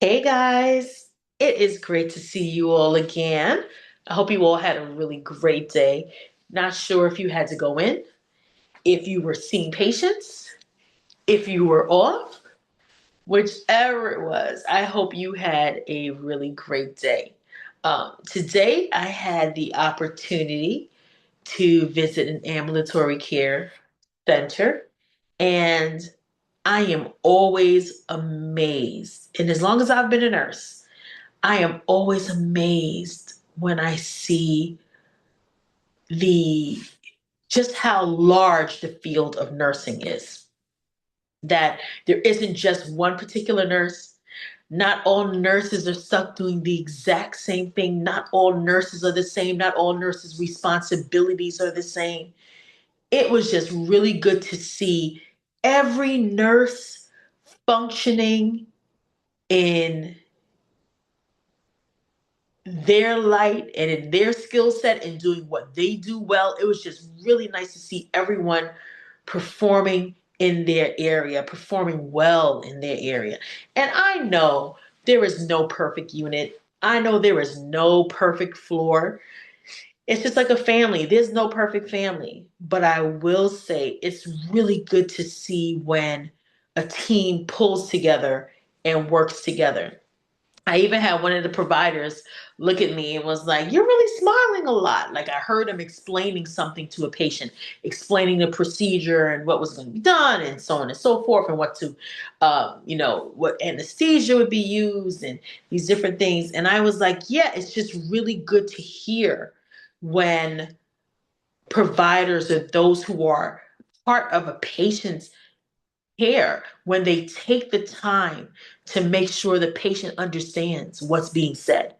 Hey guys, it is great to see you all again. I hope you all had a really great day. Not sure if you had to go in, if you were seeing patients, if you were off, whichever it was. I hope you had a really great day. Today, I had the opportunity to visit an ambulatory care center, and I am always amazed. And as long as I've been a nurse, I am always amazed when I see the just how large the field of nursing is. That there isn't just one particular nurse. Not all nurses are stuck doing the exact same thing. Not all nurses are the same. Not all nurses' responsibilities are the same. It was just really good to see every nurse functioning in their light and in their skill set and doing what they do well. It was just really nice to see everyone performing in their area, performing well in their area. And I know there is no perfect unit. I know there is no perfect floor. It's just like a family. There's no perfect family. But I will say it's really good to see when a team pulls together and works together. I even had one of the providers look at me and was like, "You're really smiling a lot." Like I heard him explaining something to a patient, explaining the procedure and what was going to be done, and so on and so forth, and what anesthesia would be used, and these different things. And I was like, "Yeah, it's just really good to hear when providers or those who are part of a patient's care when they take the time to make sure the patient understands what's being said,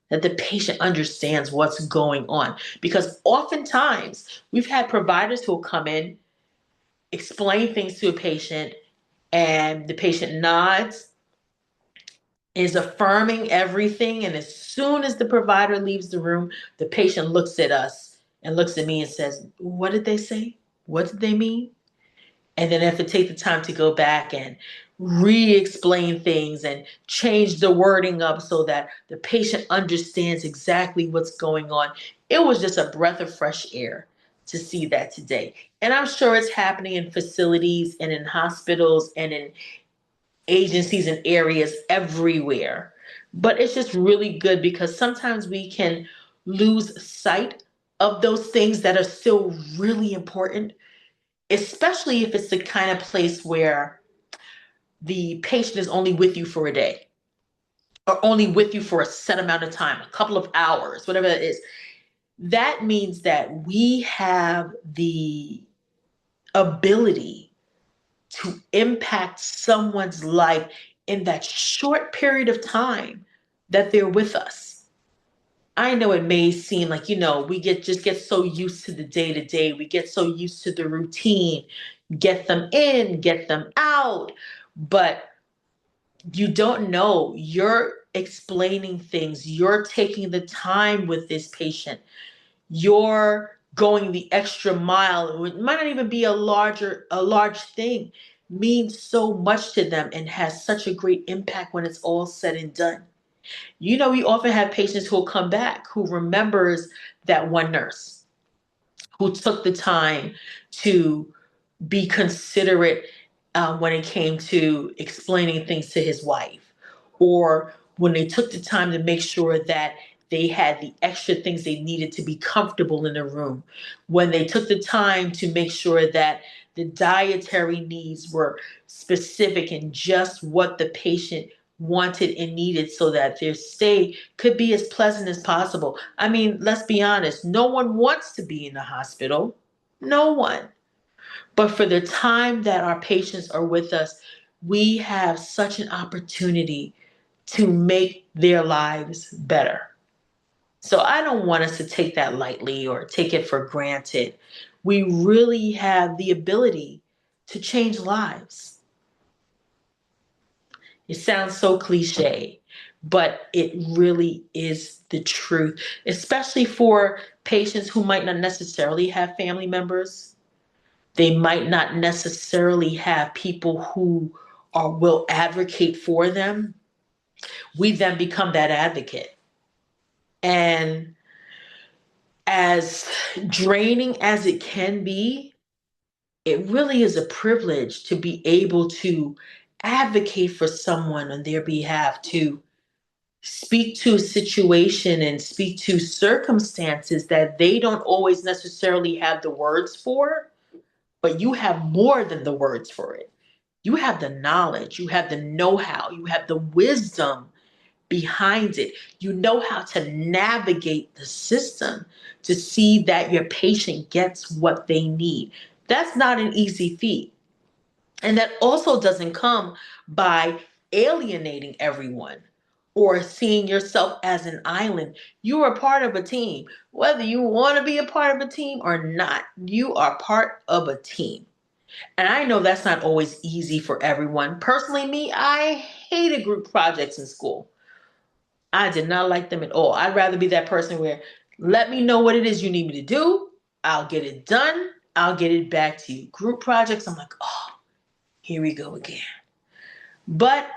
that the patient understands what's going on. Because oftentimes we've had providers who will come in, explain things to a patient, and the patient nods, is affirming everything. And as soon as the provider leaves the room, the patient looks at us and looks at me and says, "What did they say? What did they mean?" And then I have to take the time to go back and re-explain things and change the wording up so that the patient understands exactly what's going on. It was just a breath of fresh air to see that today. And I'm sure it's happening in facilities and in hospitals and in agencies and areas everywhere. But it's just really good because sometimes we can lose sight of those things that are still really important, especially if it's the kind of place where the patient is only with you for a day or only with you for a set amount of time, a couple of hours, whatever it is. That means that we have the ability to impact someone's life in that short period of time that they're with us. I know it may seem like, we get so used to the day to day. We get so used to the routine, get them in, get them out. But you don't know. You're explaining things. You're taking the time with this patient. You're going the extra mile. It might not even be a large thing, means so much to them and has such a great impact when it's all said and done. We often have patients who will come back who remembers that one nurse who took the time to be considerate when it came to explaining things to his wife, or when they took the time to make sure that they had the extra things they needed to be comfortable in the room, when they took the time to make sure that the dietary needs were specific and just what the patient wanted and needed so that their stay could be as pleasant as possible. I mean, let's be honest, no one wants to be in the hospital. No one. But for the time that our patients are with us, we have such an opportunity to make their lives better. So I don't want us to take that lightly or take it for granted. We really have the ability to change lives. It sounds so cliche, but it really is the truth, especially for patients who might not necessarily have family members. They might not necessarily have people who will advocate for them. We then become that advocate. And as draining as it can be, it really is a privilege to be able to advocate for someone on their behalf, to speak to a situation and speak to circumstances that they don't always necessarily have the words for, but you have more than the words for it. You have the knowledge, you have the know how, you have the wisdom behind it. You know how to navigate the system to see that your patient gets what they need. That's not an easy feat. And that also doesn't come by alienating everyone or seeing yourself as an island. You are part of a team. Whether you want to be a part of a team or not, you are part of a team. And I know that's not always easy for everyone. Personally, me, I hated group projects in school. I did not like them at all. I'd rather be that person where let me know what it is you need me to do. I'll get it done. I'll get it back to you. Group projects, I'm like, oh, here we go again. But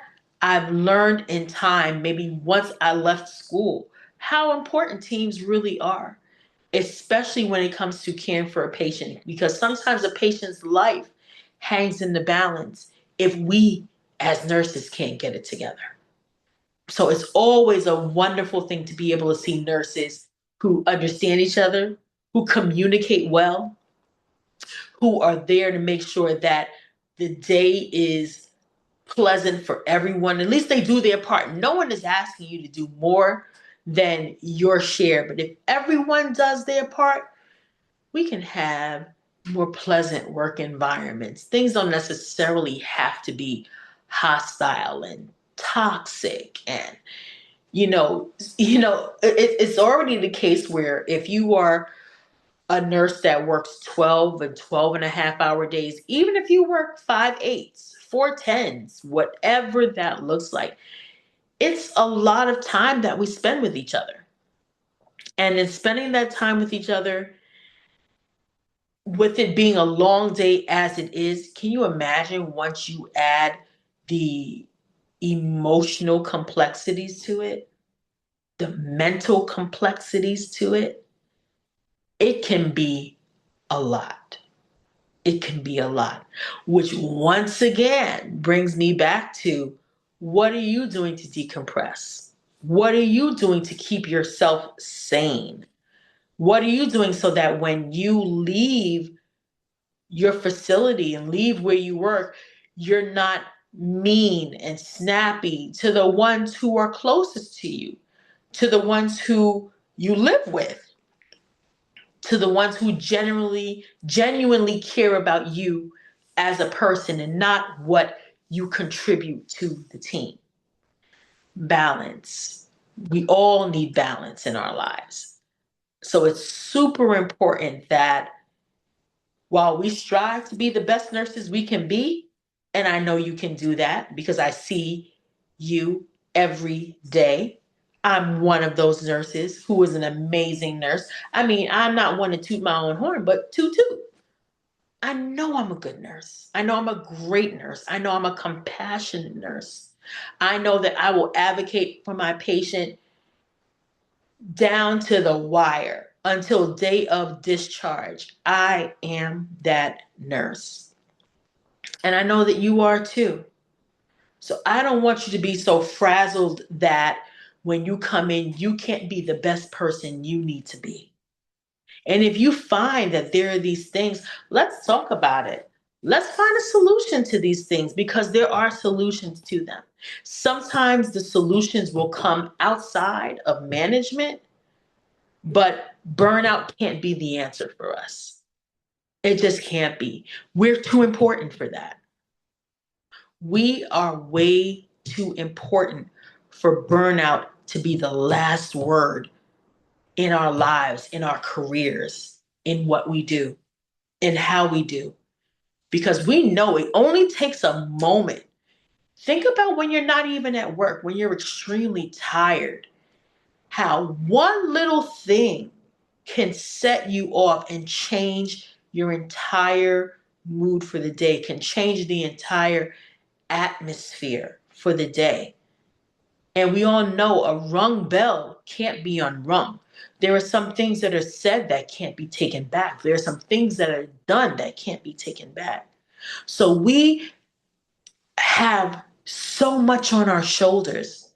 I've learned in time, maybe once I left school, how important teams really are, especially when it comes to caring for a patient, because sometimes a patient's life hangs in the balance if we as nurses can't get it together. So it's always a wonderful thing to be able to see nurses who understand each other, who communicate well, who are there to make sure that the day is pleasant for everyone. At least they do their part. No one is asking you to do more than your share. But if everyone does their part, we can have more pleasant work environments. Things don't necessarily have to be hostile and toxic and it's already the case where if you are a nurse that works 12 and 12 and a half hour days, even if you work 5/8s, 4/10s, whatever that looks like, it's a lot of time that we spend with each other. And in spending that time with each other, with it being a long day as it is, can you imagine once you add the emotional complexities to it, the mental complexities to it? It can be a lot. It can be a lot, which once again brings me back to what are you doing to decompress? What are you doing to keep yourself sane? What are you doing so that when you leave your facility and leave where you work, you're not mean and snappy to the ones who are closest to you, to the ones who you live with, to the ones who genuinely care about you as a person and not what you contribute to the team. Balance. We all need balance in our lives. So it's super important that while we strive to be the best nurses we can be, and I know you can do that because I see you every day. I'm one of those nurses who is an amazing nurse. I mean, I'm not one to toot my own horn, but toot toot. I know I'm a good nurse. I know I'm a great nurse. I know I'm a compassionate nurse. I know that I will advocate for my patient down to the wire until day of discharge. I am that nurse. And I know that you are too. So I don't want you to be so frazzled that when you come in, you can't be the best person you need to be. And if you find that there are these things, let's talk about it. Let's find a solution to these things because there are solutions to them. Sometimes the solutions will come outside of management, but burnout can't be the answer for us. It just can't be. We're too important for that. We are way too important for burnout to be the last word in our lives, in our careers, in what we do, in how we do. Because we know it only takes a moment. Think about when you're not even at work, when you're extremely tired, how one little thing can set you off and change your entire mood for the day, can change the entire atmosphere for the day. And we all know a rung bell can't be unrung. There are some things that are said that can't be taken back. There are some things that are done that can't be taken back. So we have so much on our shoulders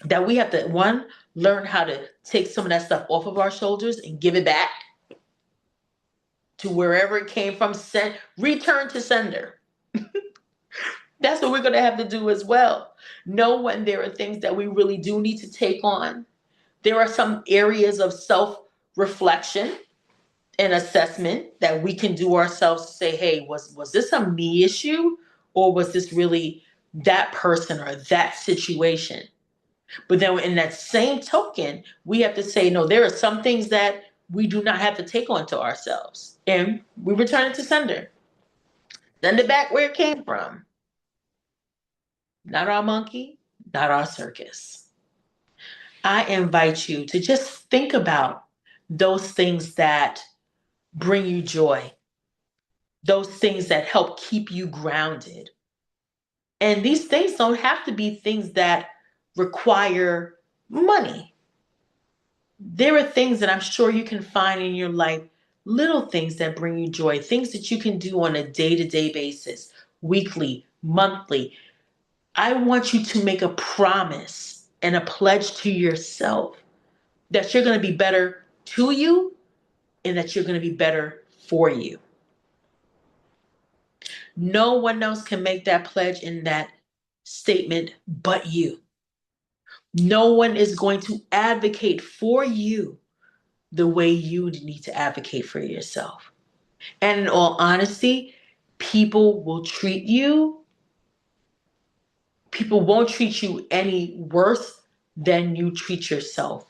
that we have to, one, learn how to take some of that stuff off of our shoulders and give it back to wherever it came from. Send, return to sender. That's what we're going to have to do as well. Know when there are things that we really do need to take on. There are some areas of self reflection and assessment that we can do ourselves to say, hey, was this a me issue, or was this really that person or that situation? But then in that same token, we have to say, no, there are some things that we do not have to take on to ourselves. And we return it to sender. Send it back where it came from. Not our monkey, not our circus. I invite you to just think about those things that bring you joy, those things that help keep you grounded. And these things don't have to be things that require money. There are things that I'm sure you can find in your life, little things that bring you joy, things that you can do on a day to day basis, weekly, monthly. I want you to make a promise and a pledge to yourself that you're going to be better to you and that you're going to be better for you. No one else can make that pledge in that statement but you. No one is going to advocate for you the way you need to advocate for yourself. And in all honesty, people will treat you, people won't treat you any worse than you treat yourself.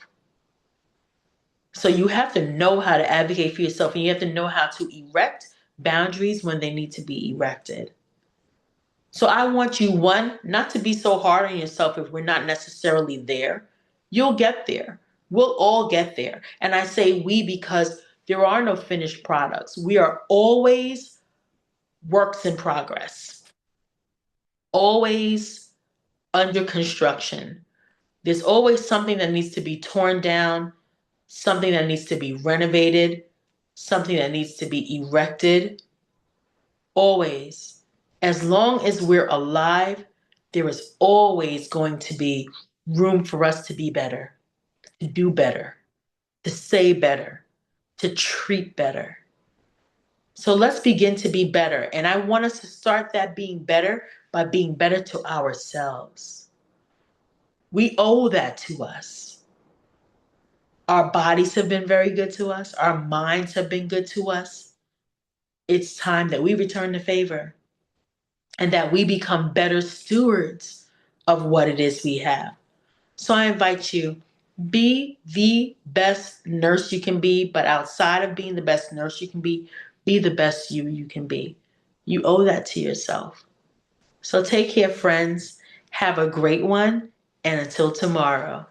So you have to know how to advocate for yourself, and you have to know how to erect boundaries when they need to be erected. So I want you, one, not to be so hard on yourself if we're not necessarily there. You'll get there. We'll all get there. And I say we because there are no finished products. We are always works in progress, always under construction. There's always something that needs to be torn down, something that needs to be renovated, something that needs to be erected. Always. As long as we're alive, there is always going to be room for us to be better, to do better, to say better, to treat better. So let's begin to be better. And I want us to start that being better by being better to ourselves. We owe that to us. Our bodies have been very good to us, our minds have been good to us. It's time that we return the favor and that we become better stewards of what it is we have. So I invite you, be the best nurse you can be, but outside of being the best nurse you can be the best you can be. You owe that to yourself. So take care, friends. Have a great one, and until tomorrow.